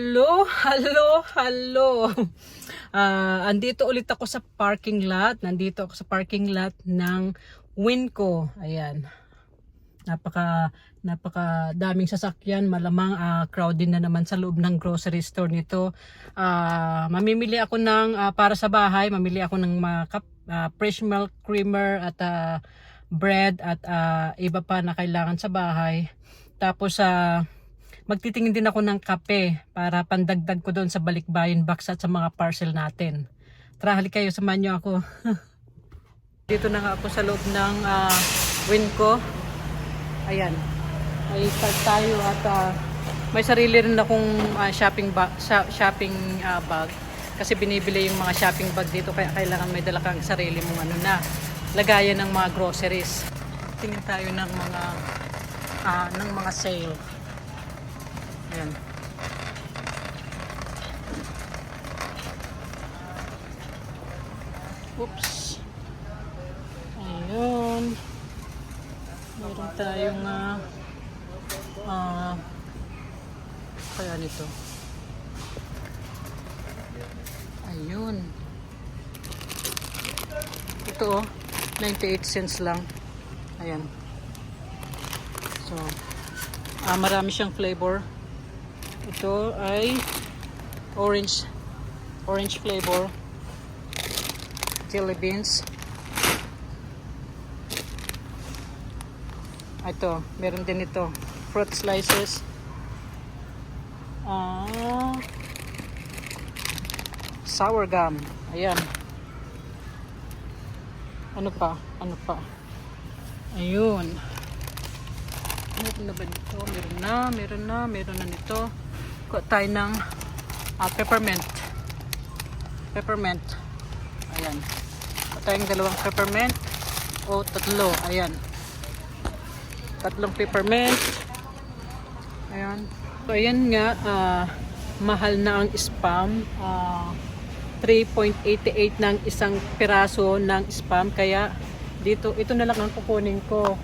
Hello, hello, hello. Andito ulit ako sa parking lot. Nandito ako sa parking lot ng Winco. Ayan. Napaka daming sasakyan. Malamang crowded na naman sa loob ng grocery store nito. Mamimili ako ng para sa bahay. Mamili ako ng fresh milk creamer at bread at iba pa na kailangan sa bahay. Tapos magtitingin din ako ng kape para pandagdag ko doon sa balikbayan box at sa mga parcel natin. Tara, halik kayo, samahan nyo ako. Dito na nga ako sa loob ng Winco. Ayan. May start tayo at may sarili rin akong shopping bag. Kasi binibili yung mga shopping bag dito kaya kailangan may dala kang sarili mong lagayan ng mga groceries. Tingin tayo ng mga sale. Ayan. Oops. Ayun. Meron tayong kaya nito. Ayun. Ito 98 cents lang. Ayan. So, marami siyang flavor. Ito ay orange flavor, jelly beans. Ito, meron din ito, fruit slices. Sour gum. Ayan. Ano pa? Ayun. Meron na ba nito? Meron na nito. Kuha tayo ng peppermint. Ayan. Kuha tayong dalawang peppermint o tatlo. Ayan. Tatlong peppermint. Ayan. So ayan nga, mahal na ang spam. 3.88 ng isang piraso ng spam. Kaya dito, ito na lang ang kukunin ko.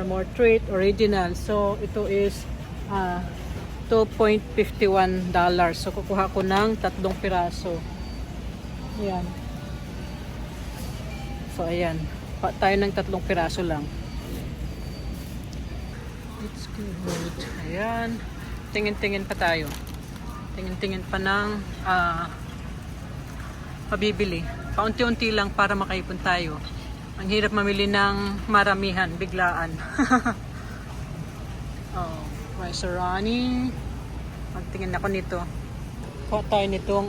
More treat original. So ito is $2.51. So kukuha ko ng tatlong piraso. Ayan. So ayan, tayo ng tatlong piraso lang. It's good. Ayan. Tingin-tingin pa tayo. Tingin-tingin pa ng pabibili. Paunti-unti lang para makaipon tayo. Ang hirap mamili ng maramihan, biglaan. Oh, Rice-A-Roni. Magtingin ako nito. Kuha tayo nitong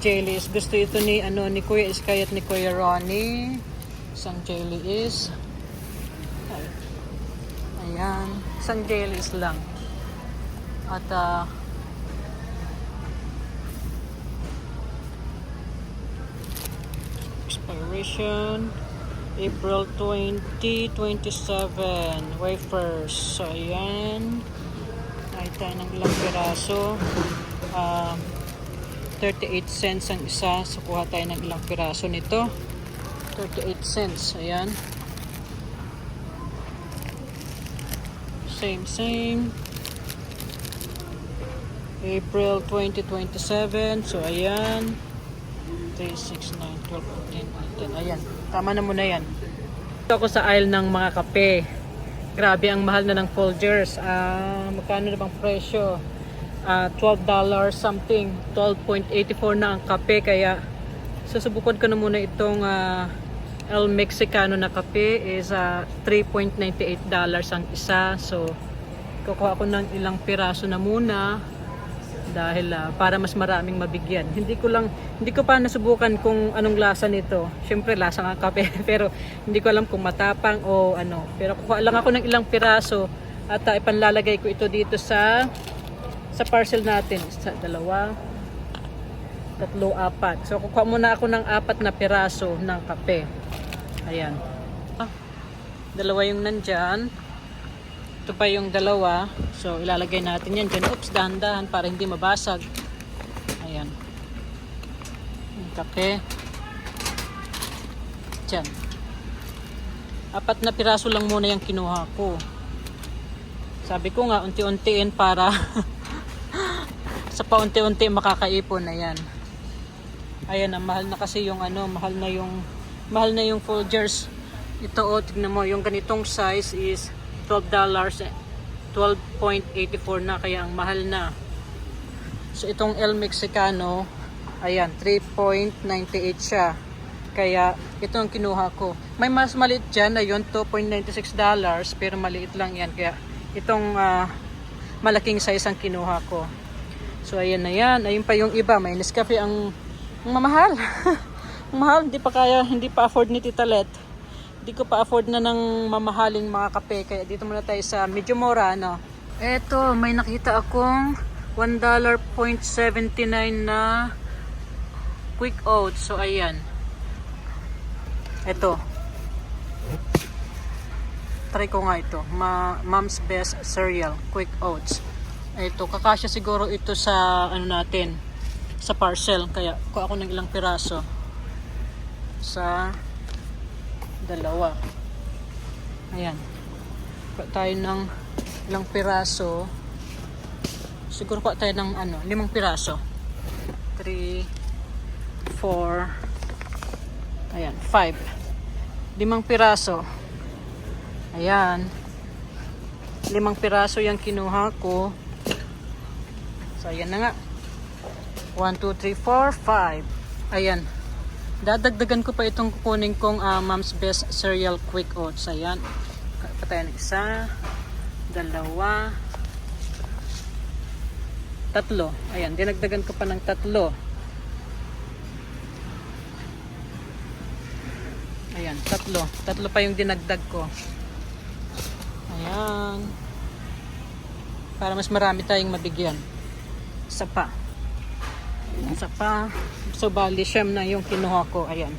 jellies. Gusto ito ni Kuya Iskay at ni Kuya Ronnie. Isang jelly is. Ayan. Isang jellies lang. At expiration April 2027 wafers. So ayan, ay tayo ng ilang piraso. 38 cents ang isa, so kuha tayo ng ilang piraso nito. 38 cents. Ayan, same April 2027. So ayan, 3, 6, 9, 12, 14, 15. Ayan, tama na muna yan. Ito ako sa aisle ng mga kape. Grabe, ang mahal na ng Folgers. Magkano na bang presyo? $12 something. 12.84 na ang kape. Kaya susubukan ko na muna itong El Mexicano na kape is $3.98 ang isa. So kukuha ko ng ilang piraso na muna dahil para mas maraming mabigyan. Hindi ko pa nasubukan kung anong lasa nito. Syempre lasa ng kape pero hindi ko alam kung matapang o ano. Pero kukuha lang ako ng ilang piraso at ipanlalagay ko ito dito sa parcel natin. Isa, dalawa, tatlo, apat. So kukuha muna ako ng 4 na piraso ng kape. Ayan. Dalawa yung nandyan. Ito pa yung dalawa. So ilalagay natin yan dyan. Oops, dahan-dahan para hindi mabasag. Ayan. Yung kape. Dyan. 4 na piraso lang muna yung kinuha ko. Sabi ko nga, unti-untiin para Sa paunti-unti makakaipon. Ayan. Ayan, mahal na kasi yung ano, mahal na yung Folgers. Ito, oh, tignan mo, yung ganitong size is $12, 12.84 na, kaya ang mahal na. So itong El Mexicano, ayan, 3.98 siya. Kaya ito ang kinuha ko. May mas maliit dyan na yun, $2.96, pero maliit lang yan. Kaya itong malaking size ang kinuha ko. So ayan na yan. Ayun pa yung iba, may Nescafe ang mamahal. Ang mahal, hindi pa afford ni Tita Let. Hindi ko pa afford na ng mamahaling mga kape. Kaya dito muna tayo sa medyo mura, no? Eto, may nakita akong $1.79 na Quick Oats. So, ayan. Eto. Try ko nga ito. Mom's Best Cereal Quick Oats. Ito, kakasya siguro ito sa ano natin, sa parcel. Kaya kuha ako ng ilang piraso. Sa dalawa. Ayan. Kuha tayo ng ilang piraso. Siguro kuha tayo ng 5 piraso. 3, 4, ayan, 5. 5 piraso. Ayan. 5 piraso yung kinuha ko. So, ayan na nga. 1, 2, 3, 4, 5. Ayan. Dadagdagan ko pa itong kukunin kong Mom's Best Cereal Quick Oats. Ayan. Patayan ng 1, 2, 3. Ayan. Dinagdagan ko pa ng 3. Ayan. 3 pa yung dinagdag ko. Ayan. Para mas marami tayong mabigyan. Isa pa. So bali siyam na yung kinuha ko. Ayan.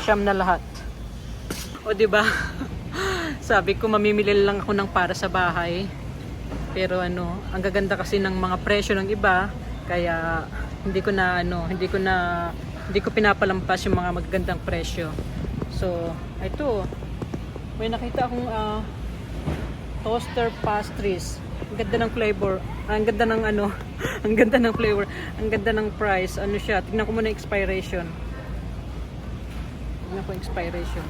Siyam na lahat. O di ba? Sabi ko mamimili lang ako ng para sa bahay. Pero ang gaganda kasi ng mga presyo ng iba, kaya hindi ko pinapalampas yung mga magagandang presyo. So, ito. May nakita akong toaster pastries. Ang ganda ng flavor. Ang ganda ng ang ganda ng flavor. Ang ganda ng price. Ano siya? Tingnan ko muna yung expiration. Tingnan ko yung expiration.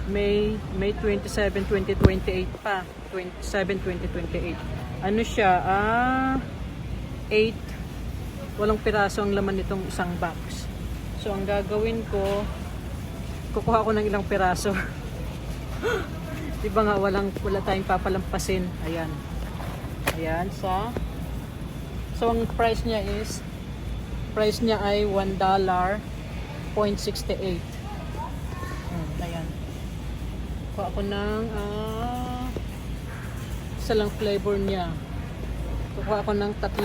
May 27, 2028 pa. 27, 2028. Ano siya? 8. Walang piraso ang laman nitong isang box. So, ang gagawin ko, kukuha ko ng ilang piraso. Diba nga wala tayong papalampasin. Ayan. Ayan so ang price niya ay $1.68. Ayan. Kuha ako ng isa lang flavor niya. Kuha ako ng 3.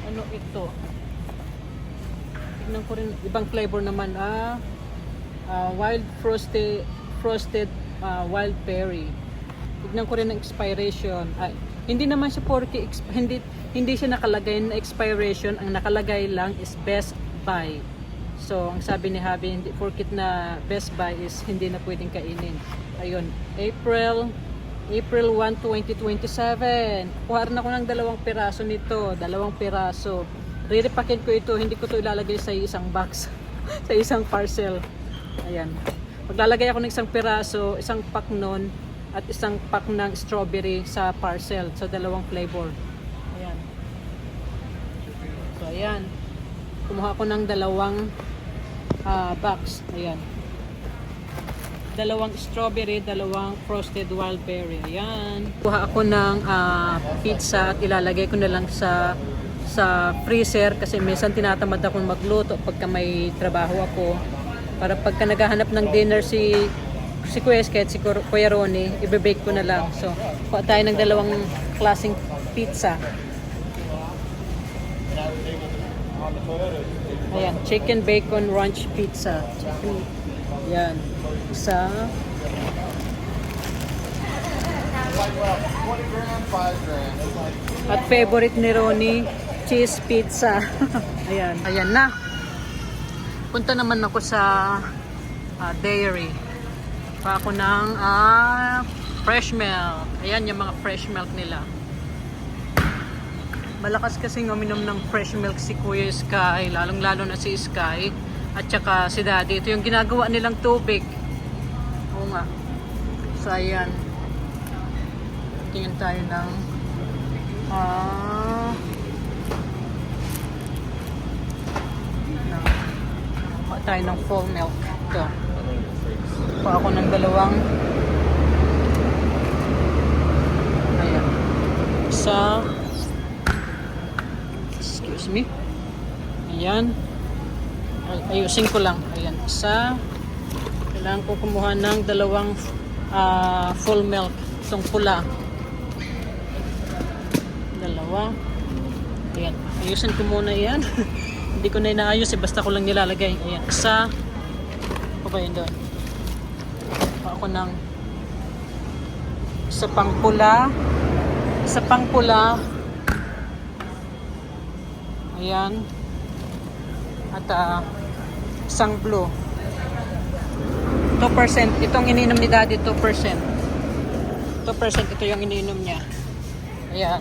Ano ito? Tignan ko rin ibang flavor naman. Wild frosted wild berry. Tignan ko rin ang expiration. Hindi naman siya hindi siya nakalagay na expiration. Ang nakalagay lang is best buy. So, ang sabi ni Habi, hindi porkit na best buy is hindi na pwedeng kainin. Ayun, April 1, 2027. Kuha rin ako ng 2 piraso nito. 2 piraso. Re-repacket ko ito. Hindi ko ito ilalagay sa isang box. Sa isang parcel. Ayan. Maglalagay ako ng 1 piraso, 1 pack nun, at 1 pack ng strawberry sa parcel. So, 2 flavor. Ayan. So, ayan. Kumuha ko ng 2 box. Ayan. 2 strawberry, 2 frosted wild berry. Ayan. Kuha ako ng pizza at ilalagay ko na lang sa freezer kasi minsan tinatamad akong magluto pagka may trabaho ako. Para pagka naghahanap ng dinner si Kuya Sketch, si Kuya Ronnie, i-bake ko na lang. So, kuha tayo ng 2 klaseng pizza. Ayan, chicken bacon ranch pizza. Ayan. Isa. 20 gram, 5 gram. At favorite ni Ronnie, cheese pizza. Ayan. Ayan na. Punta naman ako sa dairy. Pa ako ng fresh milk. Ayan yung mga fresh milk nila. Malakas kasing uminom ng fresh milk si Kuya Sky, lalong-lalo na si Sky at saka si Daddy. Ito yung ginagawa nilang tubig. Oo nga. So ayan. Tingin tayo ng tayo ng full milk. Ito. Pa ako ng dalawang. Ayan. Isa. Excuse me. Ayan. Ayusin ko lang. Ayan. Isa. Kailangan ko kumuha ng dalawang full milk. Itong pula. Dalawa. Ayan. Ayusin ko muna yan. Hindi ko na inaayos eh. Basta ko lang nilalagay. Ayan. Isa. O ba yun doon? Ako ng isa pang pula. Isa pang pula. Ayan. At isang blue. 2%. Itong ininom ni Daddy, 2%. 2% ito yung ininom niya. Ayan.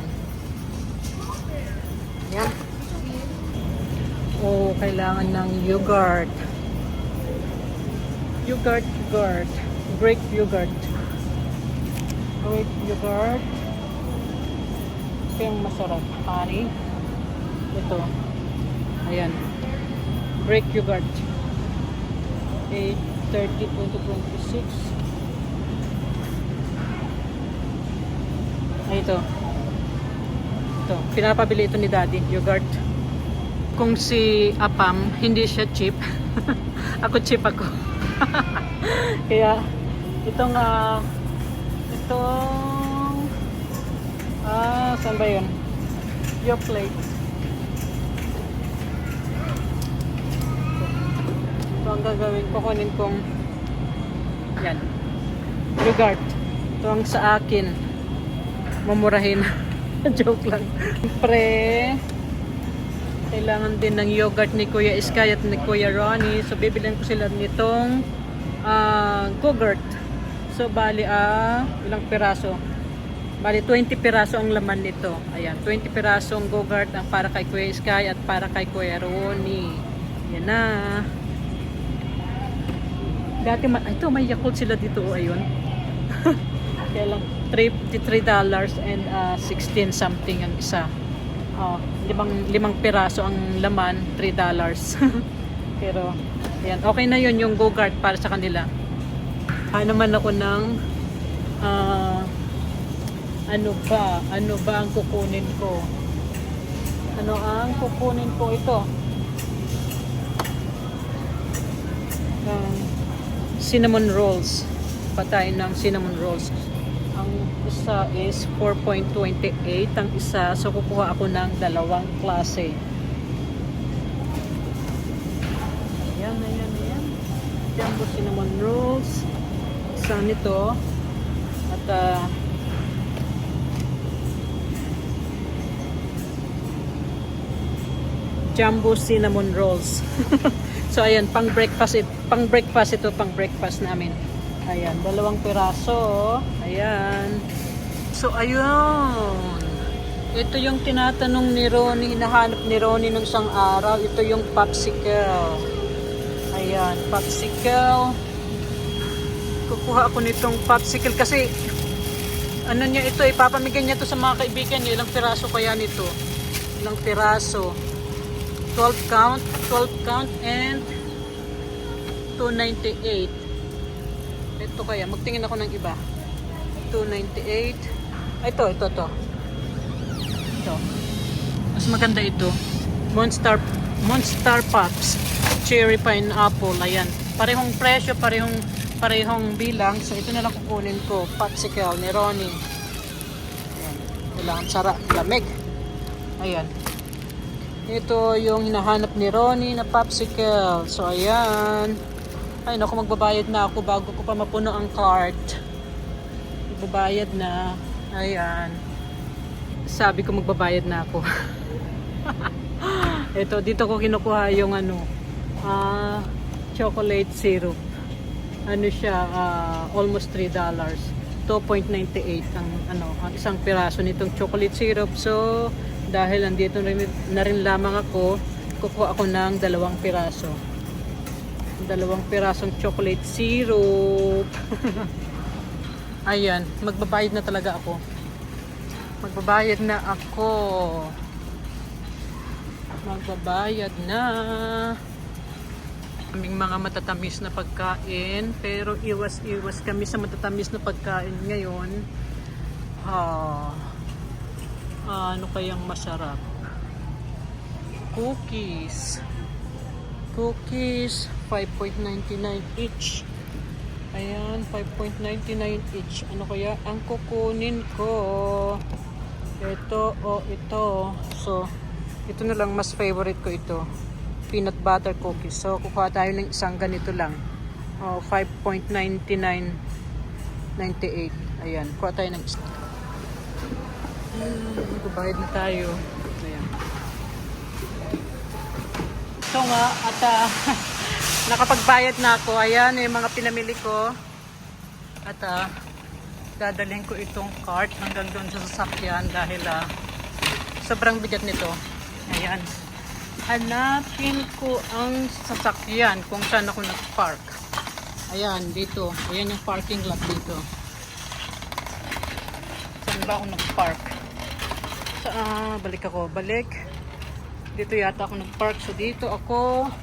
Ayan. Oh, kailangan ng yogurt. Yogurt. Greek yogurt. Greek yogurt. Ito yung masarap. Honey. Ito. Ayan. Greek yogurt. 8:30 to 26. Ay, ito. Ito. Pinapabili ito ni Daddy. Yogurt. Kung si Apam, hindi siya cheap. Ako cheap ako. Kaya, itong saan ba yun? Your plate. Ito ang gagawin ko, kunin kong yan. Yogurt. Ito ang sa akin. Mamurahin. Joke lang. Siyempre, kailangan din ng yogurt ni Kuya Sky at ni Kuya Ronnie. So, bibilin ko sila nitong Go-Gurt. So, bali, ilang piraso? Bali, 20 piraso ang laman nito. Ayan, 20 piraso ang Go-Gurt ang para kay Kuya Sky at para kay Kuya Ronnie. Yan na. Dati, ito, may Yakult sila dito. Ayun. Kaya lang, $3 and 16 something ang isa. Limang piraso ang laman, $3. Pero, ayan, okay na yun yung Go-Gurt para sa kanila. Naman ako ng ano ba ang kukunin ko? Ano ang kukunin ko? Ito. Cinnamon rolls. Patay ng cinnamon rolls. Ang isa is 4.28 ang isa. So, kukuha ako ng dalawang klase. Ayan. Jumbo cinnamon rolls. Isa nito. At, jumbo cinnamon rolls. So, ayan, pang breakfast ito, pang breakfast namin. Ayan, 2 piraso. Ayan. So, ayun. Ito yung tinatanong ni Ronnie, hinahanap ni Ronnie nung isang araw. Ito yung popsicle. Ayan, popsicle. Kukuha ako nitong popsicle kasi ano niya ito, ipapamigay niya to sa mga kaibigan niya. Ilang piraso kaya nito? Ilang piraso? 12 count and 298. Ito kaya, magtingin ako ng iba. 298. Ito. Mas maganda ito. Monster Pops. Cherry Pineapple. Ayan. Parehong presyo, parehong bilang. So, ito na lang kukunin ko. Popsicle ni Ronnie. Ayan. Kailangan sarap. Lamig. Ayan. Ito yung hinahanap ni Ronnie na popsicle. So, ayan. Ay, naku, magbabayad na ako bago ko pa mapuno ang cart. Magbabayad na. Ayan. Sabi ko magbabayad na ako. Ito, dito ko kinukuha yung chocolate syrup. ano siya, almost $3. 2.98 ang isang piraso nitong chocolate syrup. So, dahil andito na rin lamang ako, kukuha ako ng 2 piraso. 2 pirasong chocolate syrup. Ayan, magbabayad na talaga ako. Magbabayad na ako. Magbabayad na. Aming mga matatamis na pagkain, pero iwas-iwas kami sa matatamis na pagkain ngayon. Ano kayang masarap? Cookies. Cookies, 5.99 each. Ayan, 5.99 each. Ano kaya ang kukunin ko? Ito o ito. So, ito na lang, mas favorite ko ito. Peanut butter cookies. So, kukuha tayo ng isang ganito lang. 5.99.98. Ayan, kuha tayo ng isa. Magbabayad na tayo. Ayan. Ito nga, at nakapagbayad na ako. Ayan, yung mga pinamili ko. At dadalhin ko itong cart hanggang doon sa sasakyan dahil sobrang bigat nito. Ayan. Hanapin ko ang sasakyan kung saan ako nag-park. Ayan, dito. Ayan yung parking lot dito. Saan ba ako nag-park? Balik ako. Balik. Dito yata ako nag-park. So, dito ako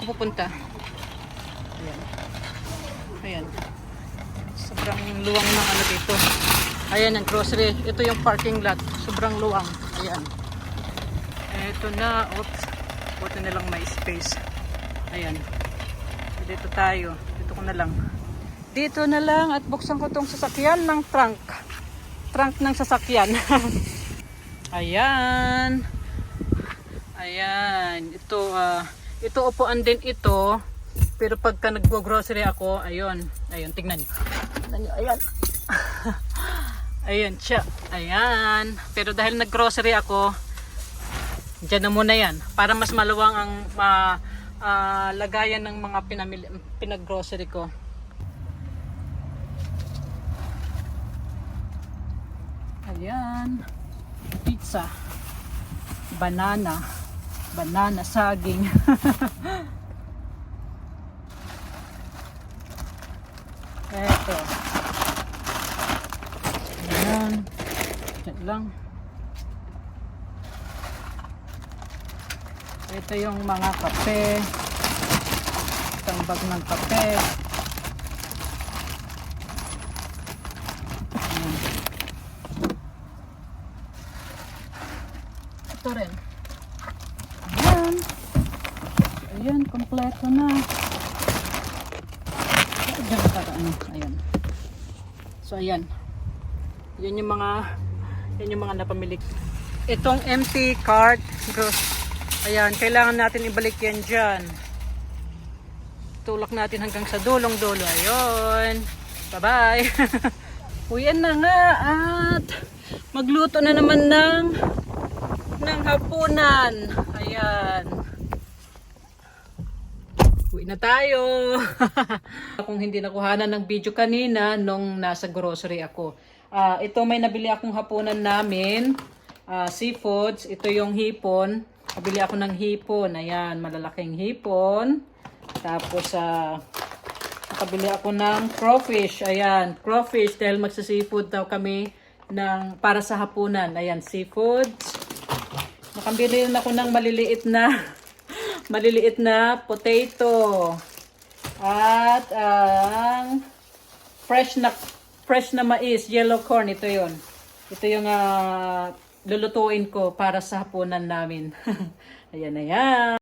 pupunta. Ayan. Ayan. Sobrang luwang ng ano dito. Ayan, ang grocery. Ito yung parking lot. Sobrang luwang. Ayan. Ito na, oops, buti na lang may space. Ayan. Dito tayo. Dito ko na lang. Dito na lang at buksan ko tong sasakyan ng trunk. Trunk ng sasakyan. Ayan. Ayan. Ito upuan din ito. Pero pagka nag-grocery ako, ayun. Ayun, tingnan niyo. Tingnan niyo, ayan. Ayan siya. Ayan. Pero dahil nag-grocery ako, diyan na muna yan para mas maluwang ang lagayan ng mga pinag-grocery ko. Ayan. Pizza. Banana. Banana, saging. Eto. Ayan. Diyan lang. Ito yung mga kape. Isang bag ng kape. Ayan. Ito rin. Ayan. Ayan, kompleto na. Diyan ka ano. Ayan. So, ayan. Yan yung mga napamili. Itong empty cart. Ayan, kailangan natin ibalik yan dyan. Tulak natin hanggang sa dulong-dulo. Ayun. Bye-bye. Uyan na nga at magluto na naman ng hapunan. Ayan. Uwi na tayo. Kung hindi nakuhanan ng video kanina nung nasa grocery ako. Ito may nabili akong hapunan namin. Seafoods. Ito yung hipon. Nabili ako ng hipon. Ayan, malalaking hipon. Tapos, nakabili ako ng crawfish. Ayan, crawfish dahil magsa-seafood daw kami para sa hapunan. Ayan, seafoods. Nakabili rin ako ng maliliit na potato. At ang fresh na mais, yellow corn. Ito yon. Ito yung lulutuin ko para sa hapunan namin. Ayan, ayan.